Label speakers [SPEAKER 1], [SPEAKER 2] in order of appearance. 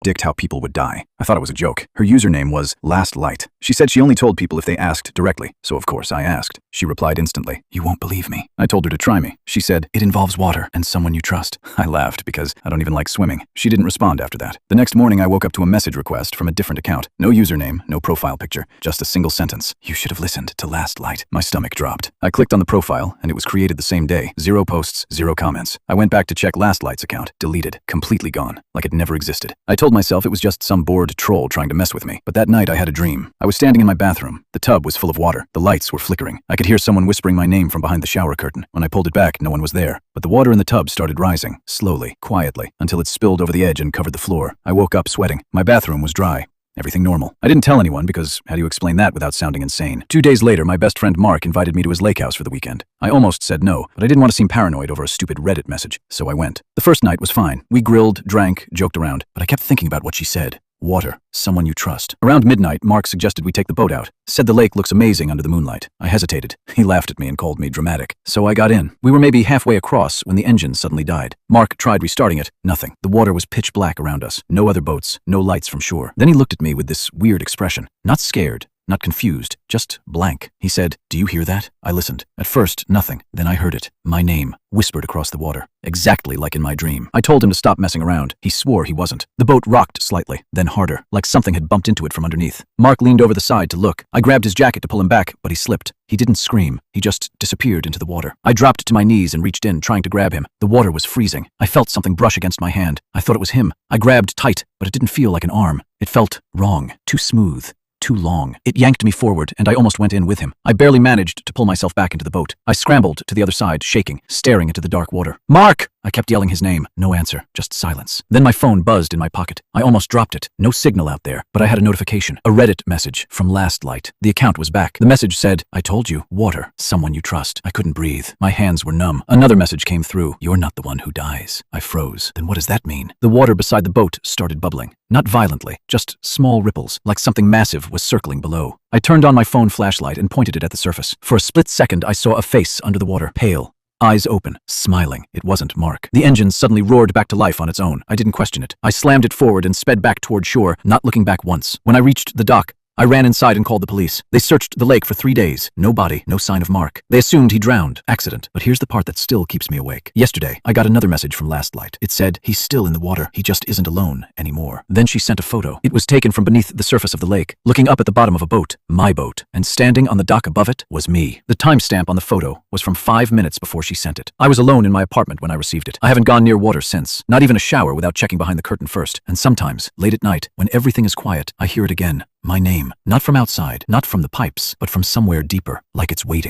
[SPEAKER 1] predict how people would die. I thought it was a joke. Her username was Last Light. She said she only told people if they asked directly, so of course I asked. She replied instantly, "You won't believe me." I told her to try me. She said, "It involves water and someone you trust." I laughed because I don't even like swimming. She didn't respond after that. The next morning I woke up to a message request from a different account. No username, no profile picture, just a single sentence. "You should have listened to Last Light." My stomach dropped. I clicked on the profile and it was created the same day. 0 posts, 0 comments. I went back to check Last Light's account. Deleted. Completely gone. Like it never existed. I told myself it was just some bored troll trying to mess with me. But that night I had a dream. I was standing in my bathroom. The tub was full of water. The lights were flickering. I could hear someone whispering my name from behind the shower curtain. When I pulled it back, no one was there. But the water in the tub started rising, slowly, quietly, until it spilled over the edge and covered the floor. I woke up sweating. My bathroom was dry. Everything normal. I didn't tell anyone because how do you explain that without sounding insane? 2 days later, my best friend Mark invited me to his lake house for the weekend. I almost said no, but I didn't want to seem paranoid over a stupid Reddit message, so I went. The first night was fine. We grilled, drank, joked around, but I kept thinking about what she said. Water. Someone you trust. Around midnight, Mark suggested we take the boat out. Said the lake looks amazing under the moonlight. I hesitated. He laughed at me and called me dramatic. So I got in. We were maybe halfway across when the engine suddenly died. Mark tried restarting it. Nothing. The water was pitch black around us. No other boats. No lights from shore. Then he looked at me with this weird expression. Not scared. Not confused, just blank. He said, "Do you hear that?" I listened. At first, nothing. Then I heard it. My name, whispered across the water. Exactly like in my dream. I told him to stop messing around. He swore he wasn't. The boat rocked slightly, then harder, like something had bumped into it from underneath. Mark leaned over the side to look. I grabbed his jacket to pull him back, but he slipped. He didn't scream. He just disappeared into the water. I dropped to my knees and reached in, trying to grab him. The water was freezing. I felt something brush against my hand. I thought it was him. I grabbed tight, but it didn't feel like an arm. It felt wrong, too smooth. Too long. It yanked me forward, and I almost went in with him. I barely managed to pull myself back into the boat. I scrambled to the other side, shaking, staring into the dark water. "Mark!" I kept yelling his name. No answer, just silence. Then my phone buzzed in my pocket. I almost dropped it. No signal out there, but I had a notification. A Reddit message from Last Light. The account was back. The message said, "I told you, water, someone you trust." I couldn't breathe. My hands were numb. Another message came through. "You're not the one who dies." I froze. Then what does that mean? The water beside the boat started bubbling. Not violently, just small ripples, like something massive was circling below. I turned on my phone flashlight and pointed it at the surface. For a split second, I saw a face under the water, pale. Eyes open, smiling. It wasn't Mark. The engine suddenly roared back to life on its own. I didn't question it. I slammed it forward and sped back toward shore, not looking back once. When I reached the dock, I ran inside and called the police. They searched the lake for 3 days. No body, no sign of Mark. They assumed he drowned. Accident. But here's the part that still keeps me awake. Yesterday, I got another message from Last Light. It said, "He's still in the water. He just isn't alone anymore." Then she sent a photo. It was taken from beneath the surface of the lake, looking up at the bottom of a boat, my boat, and standing on the dock above it was me. The timestamp on the photo was from 5 minutes before she sent it. I was alone in my apartment when I received it. I haven't gone near water since, not even a shower without checking behind the curtain first. And sometimes, late at night, when everything is quiet, I hear it again. My name. Not from outside, not from the pipes, but from somewhere deeper, like it's waiting.